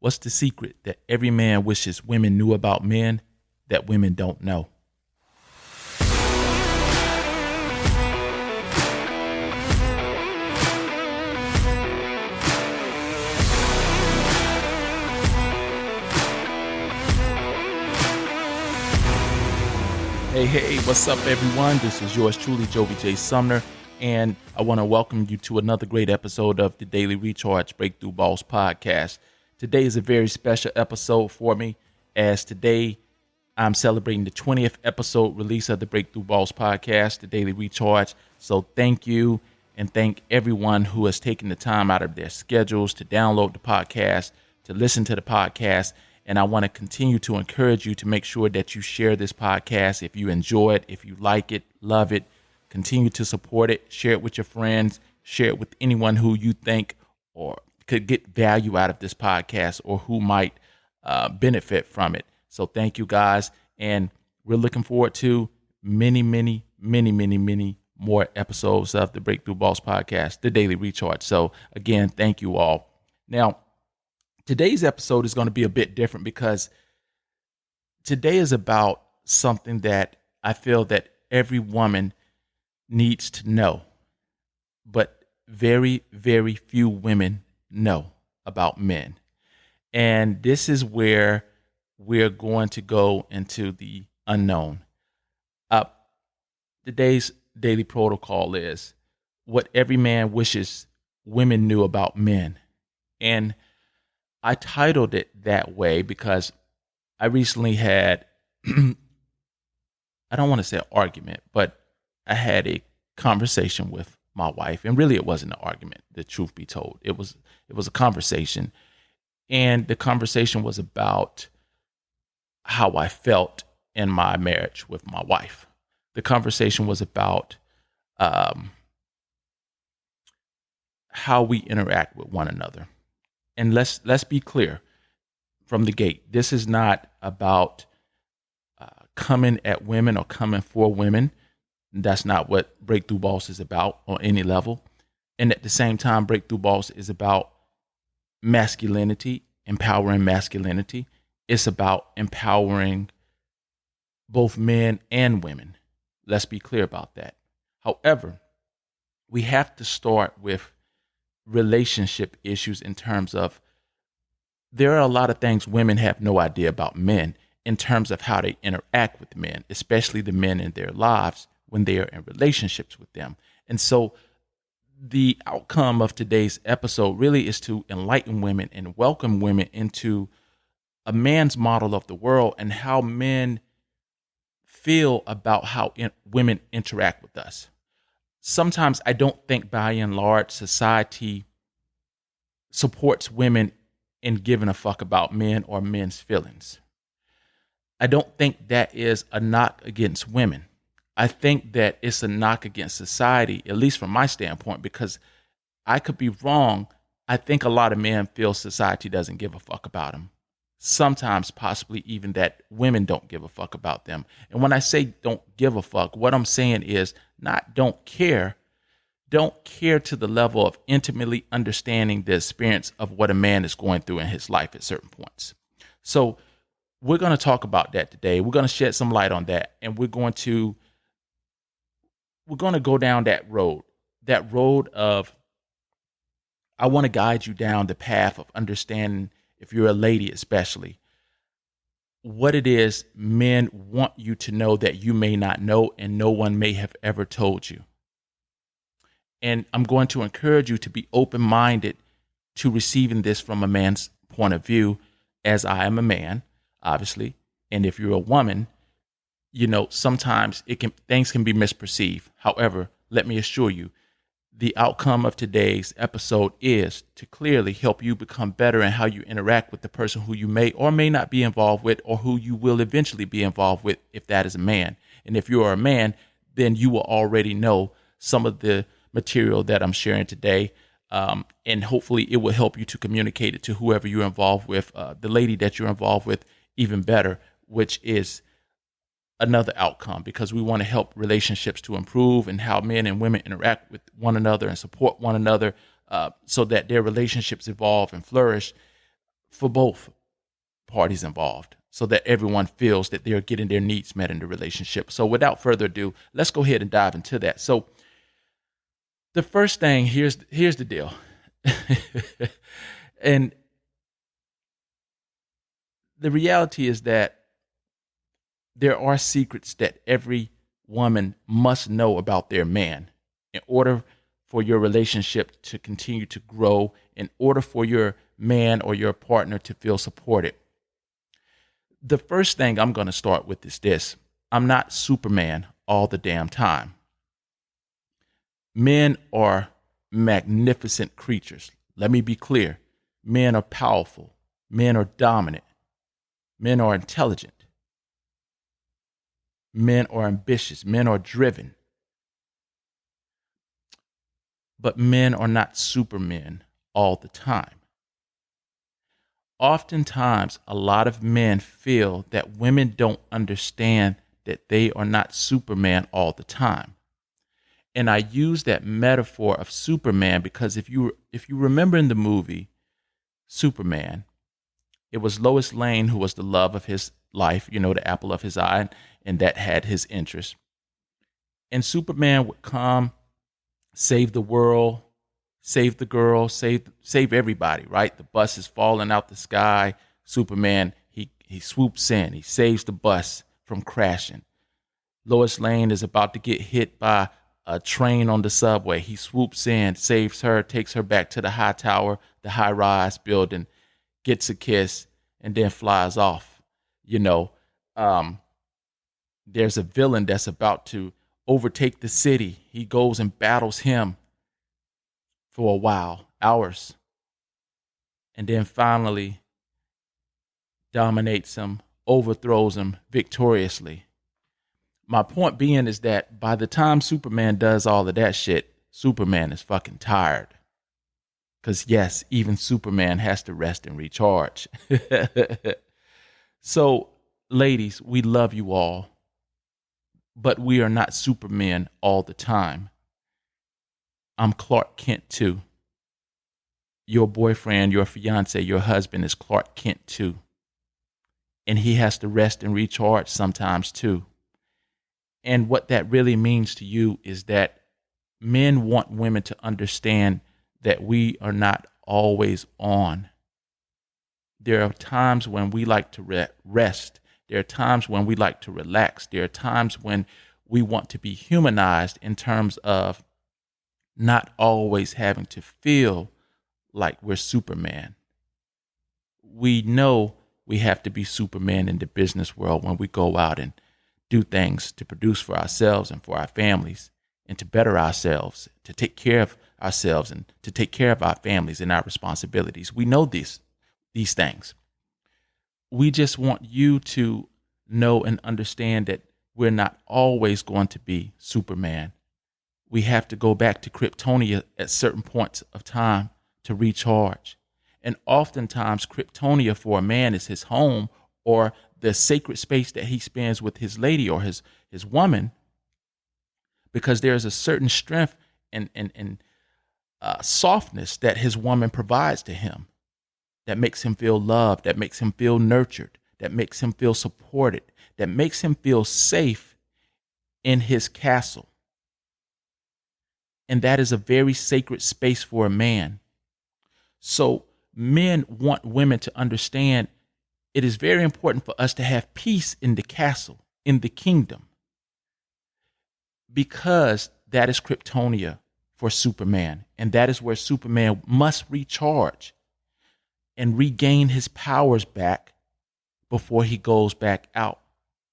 What's the secret that every man wishes women knew about men that women don't know? Hey, what's up, everyone? This is yours truly, Jovie Sumner, and I want to welcome you to another great episode of the Daily Recharge Breakthrough Boss podcast. Today is a very special episode for me, as today I'm celebrating the 20th episode release of the Breakthrough Boss podcast, the Daily Recharge. So thank you, and thank everyone who has taken the time out of their schedules to download the podcast, to listen to the podcast. And I want to continue to encourage you to make sure that you share this podcast. If you enjoy it, if you like it, love it, continue to support it, share it with your friends, share it with anyone who you think or could get value out of this podcast or who might benefit from it. So thank you, guys. And we're looking forward to many more episodes of the Breakthrough Boss podcast, the Daily Recharge. So again, thank you all. Now, today's episode is going to be a bit different because today is about something that I feel that every woman needs to know, but very few women know about men. And this is where we're going to go into the unknown. Today's daily protocol is what every man wishes women knew about men. And I titled it that way because I recently had, I don't want to say an argument, but I had a conversation with my wife, and really it wasn't an argument, the truth be told. It was a conversation, and the conversation was about how I felt in my marriage with my wife. The conversation was about how we interact with one another. And let's be clear from the gate. This is not about coming at women or coming for women. That's not what Breakthrough Boss is about on any level. And at the same time, Breakthrough Boss is about masculinity, empowering masculinity. It's about empowering both men and women. Let's be clear about that. However, we have to start with relationship issues in terms of there are a lot of things women have no idea about men in terms of how they interact with men, especially the men in their lives when they are in relationships with them. And so the outcome of today's episode really is to enlighten women and welcome women into a man's model of the world and how men feel about how women interact with us. Sometimes I don't think by and large society supports women in giving a fuck about men or men's feelings. I don't think that is a knock against women. I think that it's a knock against society, at least from my standpoint, because I could be wrong. I think a lot of men feel society doesn't give a fuck about them. Sometimes possibly even that women don't give a fuck about them. And when I say don't give a fuck, what I'm saying is not don't care to the level of intimately understanding the experience of what a man is going through in his life at certain points. So we're going to talk about that today. We're going to shed some light on that, and we're going to go down that road of I want to guide you down the path of understanding, if you're a lady especially, what it is men want you to know that you may not know and no one may have ever told you. And I'm going to encourage you to be open-minded to receiving this from a man's point of view, as I am a man, obviously. And if you're a woman, sometimes things can be misperceived. However, let me assure you, the outcome of today's episode is to clearly help you become better in how you interact with the person who you may or may not be involved with, or who you will eventually be involved with if that is a man. And if you are a man, then you will already know some of the material that I'm sharing today. And hopefully it will help you to communicate it to whoever you're involved with, the lady that you're involved with, even better, which is another outcome, because we want to help relationships to improve and how men and women interact with one another and support one another so that their relationships evolve and flourish for both parties involved so that everyone feels that they're getting their needs met in the relationship. So without further ado, let's go ahead and dive into that. So the first thing, here's the deal. And the reality is that there are secrets that every woman must know about their man in order for your relationship to continue to grow, in order for your man or your partner to feel supported. The first thing I'm going to start with is this: I'm not Superman all the damn time. Men are magnificent creatures. Let me be clear. Men are powerful. Men are dominant. Men are intelligent. Men are ambitious. Men are driven. But men are not supermen all the time. Oftentimes, a lot of men feel that women don't understand that they are not Superman all the time. And I use that metaphor of Superman because if you remember in the movie Superman, it was Lois Lane who was the love of his life, the apple of his eye, and that had his interest. And Superman would come, save the world, save the girl, save everybody, right? The bus is falling out the sky. Superman, he swoops in, he saves the bus from crashing. Lois Lane is about to get hit by a train on the subway. He swoops in, saves her, takes her back to the high tower, the high-rise building, gets a kiss, and then flies off. There's a villain that's about to overtake the city. He goes and battles him for a while, hours, and then finally dominates him, overthrows him victoriously. My point being is that by the time Superman does all of that shit, Superman is fucking tired. Because yes, even Superman has to rest and recharge. So, ladies, we love you all, but we are not Supermen all the time. I'm Clark Kent too. Your boyfriend, your fiance, your husband is Clark Kent too. And he has to rest and recharge sometimes too. And what that really means to you is that men want women to understand that we are not always on. There are times when we like to rest. There are times when we like to relax. There are times when we want to be humanized in terms of not always having to feel like we're Superman. We know we have to be Superman in the business world when we go out and do things to produce for ourselves and for our families and to better ourselves, to take care of ourselves and to take care of our families and our responsibilities. We know these things. We just want you to know and understand that we're not always going to be Superman. We have to go back to Kryptonia at certain points of time to recharge. And oftentimes, Kryptonia for a man is his home or the sacred space that he spends with his lady or his woman, because there's a certain strength and softness that his woman provides to him that makes him feel loved, that makes him feel nurtured, that makes him feel supported, that makes him feel safe in his castle. And that is a very sacred space for a man. So men want women to understand it is very important for us to have peace in the castle, in the kingdom, because that is Kryptonia for Superman. And that is where Superman must recharge and regain his powers back before he goes back out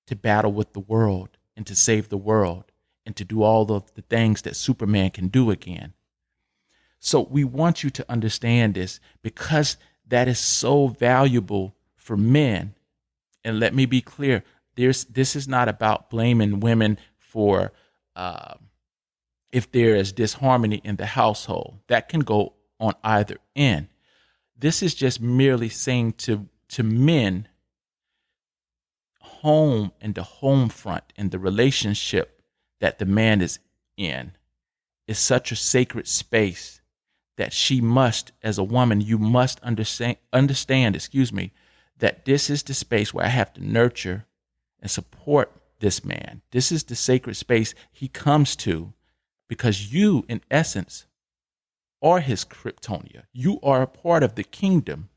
to battle with the world and to save the world and to do all of the things that Superman can do again. So we want you to understand this because that is so valuable for men. And let me be clear, this is not about blaming women for if there is disharmony in the household. That can go on either end. This is just merely saying to men, home and the home front and the relationship that the man is in is such a sacred space that she must, as a woman, you must understand, that this is the space where I have to nurture and support this man. This is the sacred space he comes to because you, in essence, are his kryptonia. You are a part of the kingdom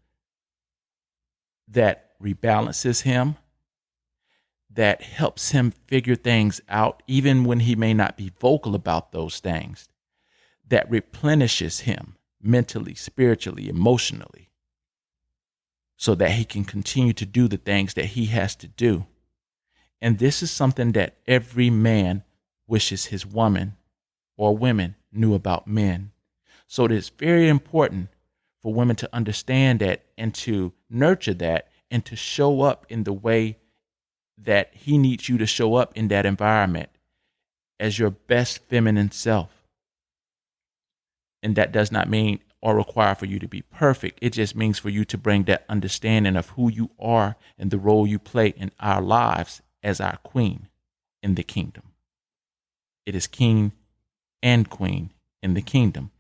that rebalances him, that helps him figure things out, even when he may not be vocal about those things, that replenishes him mentally, spiritually, emotionally, so that he can continue to do the things that he has to do. And this is something that every man wishes his woman or women knew about men. So it is very important for women to understand that and to nurture that and to show up in the way that he needs you to show up in that environment as your best feminine self. And that does not mean or require for you to be perfect. It just means for you to bring that understanding of who you are and the role you play in our lives as our queen in the kingdom. It is king and queen in the kingdom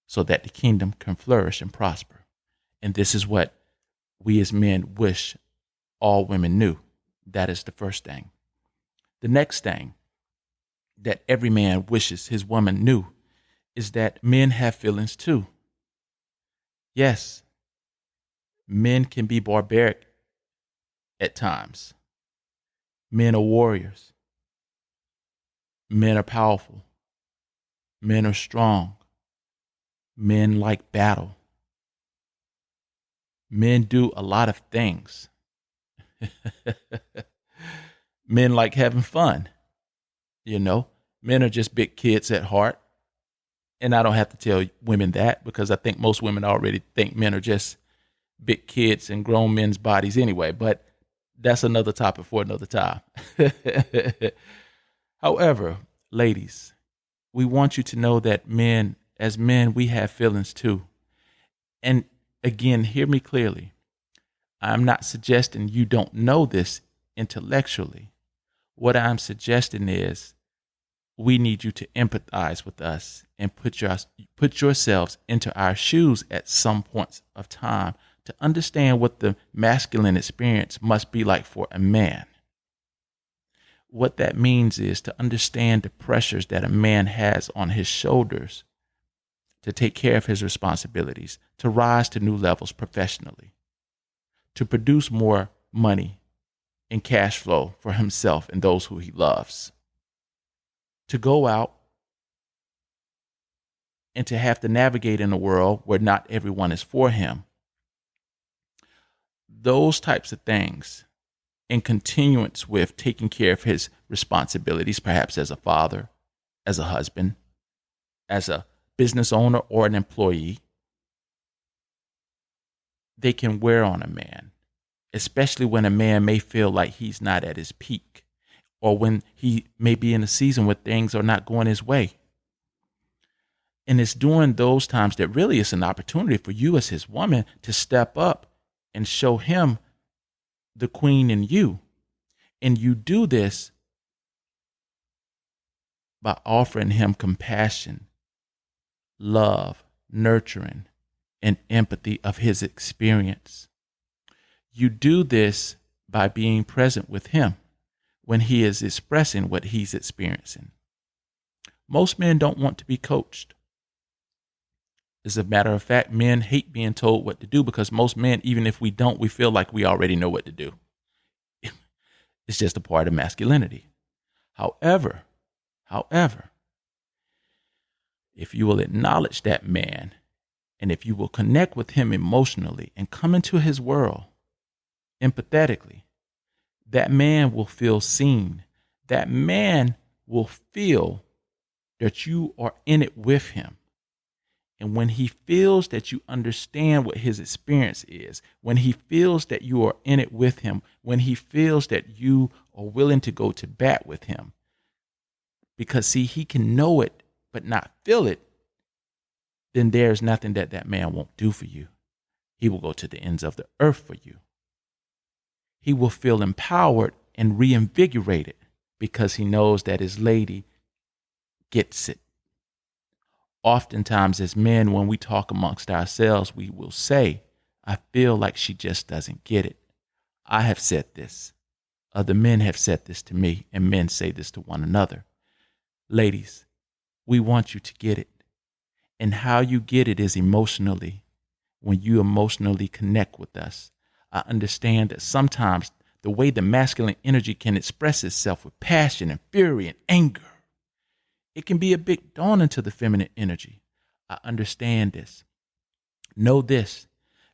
so that the kingdom can flourish and prosper. And this is what we as men wish all women knew. That is the first thing. The next thing that every man wishes his woman knew is that men have feelings too. Yes, men can be barbaric at times. Men are warriors. Men are powerful. Men are strong. Men like battle. Men do a lot of things. Men like having fun. Men are just big kids at heart. And I don't have to tell women that because I think most women already think men are just big kids in grown men's bodies anyway. But that's another topic for another time. However, ladies, we want you to know that men, as men, we have feelings too. And again, hear me clearly. I'm not suggesting you don't know this intellectually. What I'm suggesting is we need you to empathize with us and put yourselves into our shoes at some points of time to understand what the masculine experience must be like for a man. What that means is to understand the pressures that a man has on his shoulders to take care of his responsibilities, to rise to new levels professionally, to produce more money and cash flow for himself and those who he loves, to go out and to have to navigate in a world where not everyone is for him. Those types of things, in continuance with taking care of his responsibilities, perhaps as a father, as a husband, as a business owner or an employee, they can wear on a man, especially when a man may feel like he's not at his peak or when he may be in a season where things are not going his way. And it's during those times that really it's an opportunity for you as his woman to step up and show him the queen in you. And you do this by offering him compassion, love, nurturing, and empathy of his experience. You do this by being present with him when he is expressing what he's experiencing. Most men don't want to be coached. As a matter of fact, men hate being told what to do because most men, even if we don't, we feel like we already know what to do. It's just a part of masculinity. However, if you will acknowledge that man and if you will connect with him emotionally and come into his world empathetically, that man will feel seen. That man will feel that you are in it with him. And when he feels that you understand what his experience is, when he feels that you are in it with him, when he feels that you are willing to go to bat with him, because see, he can know it but not feel it, then there's nothing that man won't do for you. He will go to the ends of the earth for you. He will feel empowered and reinvigorated because he knows that his lady gets it. Oftentimes, as men, when we talk amongst ourselves, we will say, I feel like she just doesn't get it. I have said this. Other men have said this to me, and men say this to one another. Ladies, we want you to get it. And how you get it is emotionally. When you emotionally connect with us, I understand that sometimes the way the masculine energy can express itself with passion and fury and anger, it can be a bit daunting to the feminine energy. I understand this. Know this,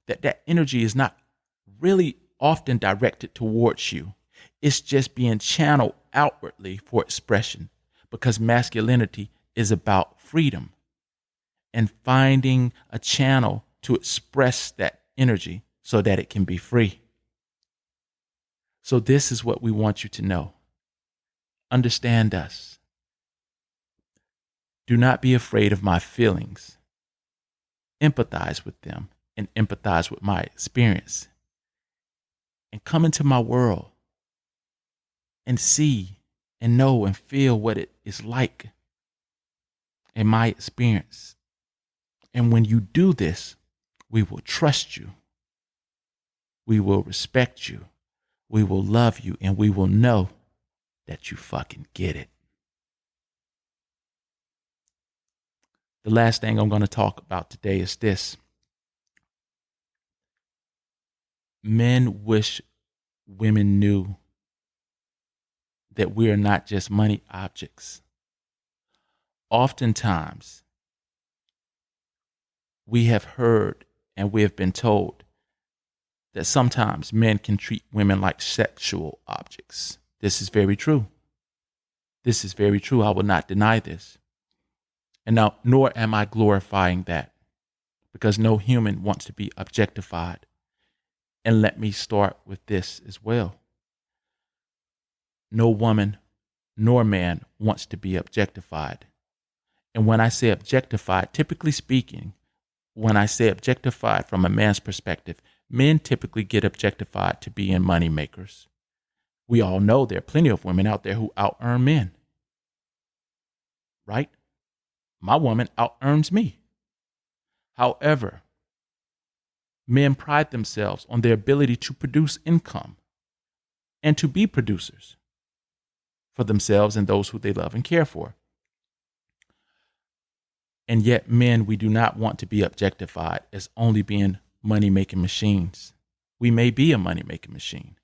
that energy is not really often directed towards you. It's just being channeled outwardly for expression, because masculinity is about freedom and finding a channel to express that energy so that it can be free. So this is what we want you to know. Understand us. Do not be afraid of my feelings. Empathize with them and empathize with my experience. And come into my world and see and know and feel what it is like in my experience. And when you do this, we will trust you. We will respect you. We will love you. And we will know that you fucking get it. The last thing I'm going to talk about today is this. Men wish women knew that we are not just money objects. Oftentimes, we have heard and we have been told that sometimes men can treat women like sexual objects. This is very true. This is very true. I will not deny this. And now, nor am I glorifying that, because no human wants to be objectified. And let me start with this as well. No woman nor man wants to be objectified. And when I say objectified, typically speaking, when I say objectified from a man's perspective, men typically get objectified to being money makers. We all know there are plenty of women out there who out-earn men. Right? My woman out-earns me. However, men pride themselves on their ability to produce income and to be producers for themselves and those who they love and care for. And yet, men, we do not want to be objectified as only being money-making machines. We may be a money-making machine.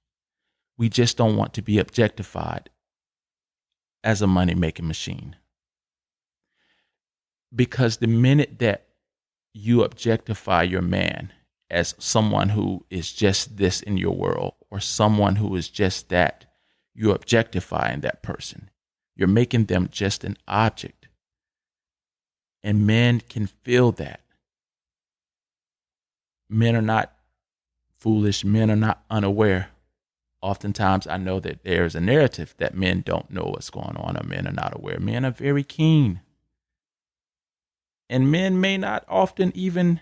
We just don't want to be objectified as a money-making machine. Because the minute that you objectify your man as someone who is just this in your world, or someone who is just that, you're objectifying that person. You're making them just an object. And men can feel that. Men are not foolish. Men are not unaware. Oftentimes, I know that there's a narrative that men don't know what's going on, or men are not aware. Men are very keen. And men may not often even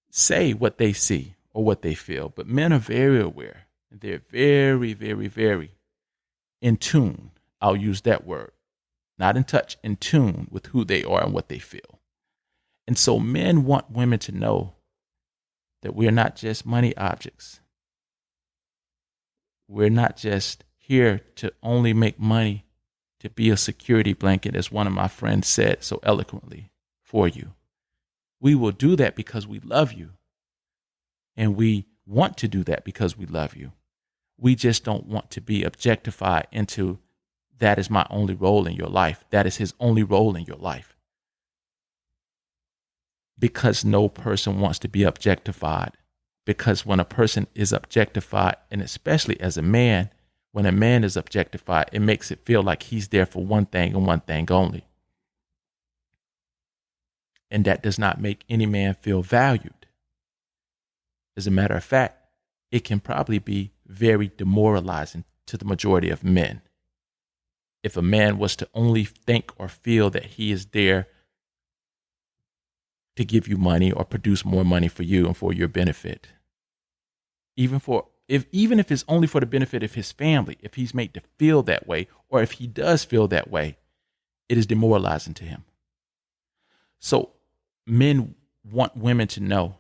say what they see or what they feel, but men are very aware. They're very, very, very in tune. I'll use that word. Not in touch, in tune with who they are and what they feel. And so men want women to know that we're not just money objects. We're not just here to only make money, to be a security blanket, as one of my friends said so eloquently, for you. We will do that because we love you. And we want to do that because we love you. We just don't want to be objectified into that is my only role in your life. That is his only role in your life. Because no person wants to be objectified. Because when a person is objectified, and especially as a man, when a man is objectified, it makes it feel like he's there for one thing and one thing only. And that does not make any man feel valued. As a matter of fact, it can probably be very demoralizing to the majority of men. If a man was to only think or feel that he is there to give you money or produce more money for you and for your benefit. Even if it's only for the benefit of his family, if he's made to feel that way, or if he does feel that way, it is demoralizing to him. So men want women to know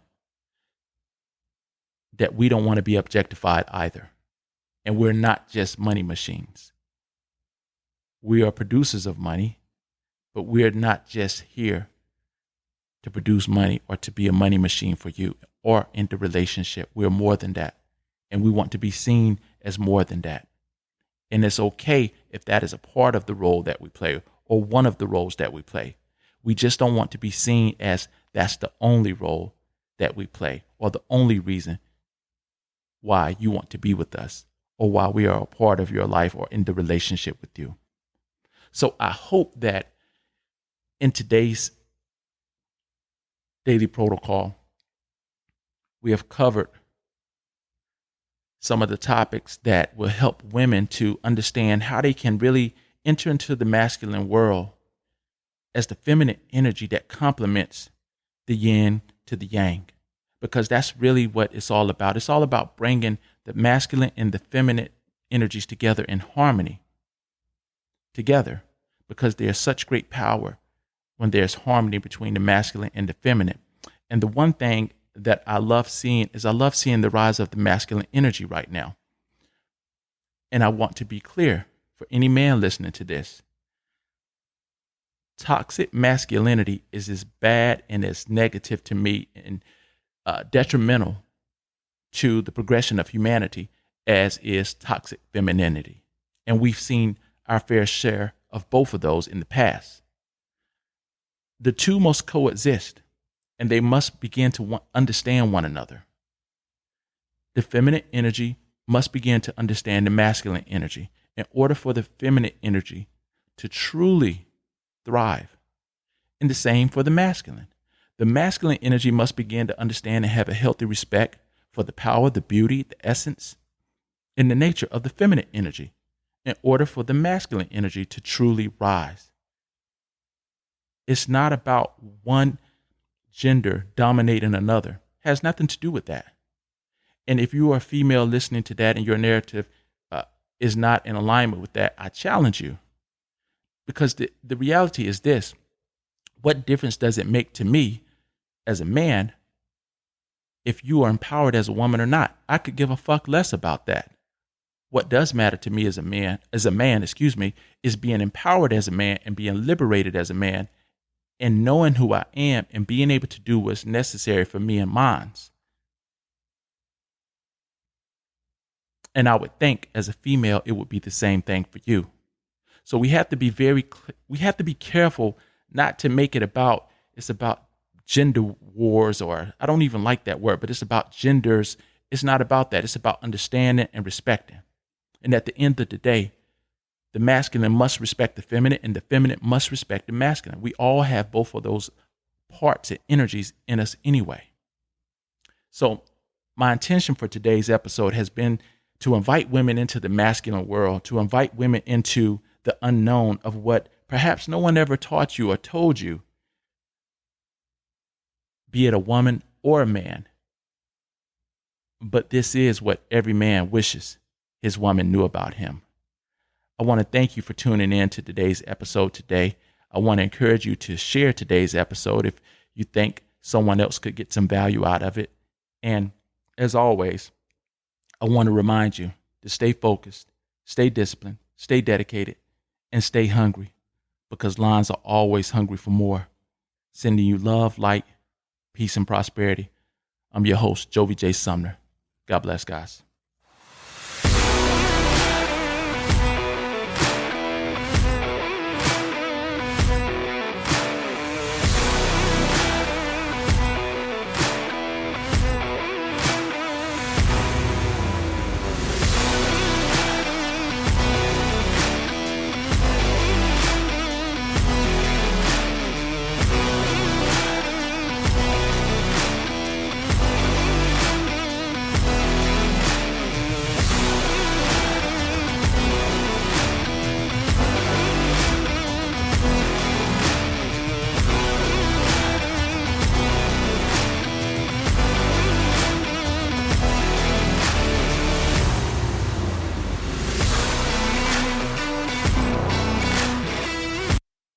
that we don't want to be objectified either. And we're not just money machines. We are producers of money, but we're not just here to produce money or to be a money machine for you or in the relationship. We're more than that. And we want to be seen as more than that. And it's okay if that is a part of the role that we play or one of the roles that we play. We just don't want to be seen as that's the only role that we play or the only reason why you want to be with us or why we are a part of your life or in the relationship with you. So I hope that in today's daily protocol, we have covered some of the topics that will help women to understand how they can really enter into the masculine world as the feminine energy that complements the yin to the yang, because that's really what it's all about. It's all about bringing the masculine and the feminine energies together in harmony together, because there's such great power when there's harmony between the masculine and the feminine. And the one thing that I love seeing is I love seeing the rise of the masculine energy right now. And I want to be clear for any man listening to this. Toxic masculinity is as bad and as negative to me and detrimental to the progression of humanity as is toxic femininity. And we've seen our fair share of both of those in the past. The two must coexist, and they must begin to understand one another. The feminine energy must begin to understand the masculine energy in order for the feminine energy to truly thrive. And the same for the masculine. The masculine energy must begin to understand and have a healthy respect for the power, the beauty, the essence, and the nature of the feminine energy in order for the masculine energy to truly rise. It's not about one gender dominating another. It has nothing to do with that. And if you are a female listening to that and your narrative is not in alignment with that, I challenge you. Because the reality is this: what difference does it make to me as a man if you are empowered as a woman or not? I could give a fuck less about that. What does matter to me as a man, is being empowered as a man and being liberated as a man and knowing who I am and being able to do what's necessary for me and mine. And I would think as a female, it would be the same thing for you. So we have to be careful not to make it about, it's about gender wars, or I don't even like that word, but it's about genders. It's not about that. It's about understanding and respecting. And at the end of the day, the masculine must respect the feminine and the feminine must respect the masculine. We all have both of those parts and energies in us anyway. So my intention for today's episode has been to invite women into the masculine world, to invite women into the unknown of what perhaps no one ever taught you or told you, be it a woman or a man. But this is what every man wishes his woman knew about him. I want to thank you for tuning in to today's episode today. I want to encourage you to share today's episode if you think someone else could get some value out of it. And as always, I want to remind you to stay focused, stay disciplined, stay dedicated, and stay hungry, because lions are always hungry for more. Sending you love, light, peace, and prosperity. I'm your host, Jovie J. Sumner. God bless, guys.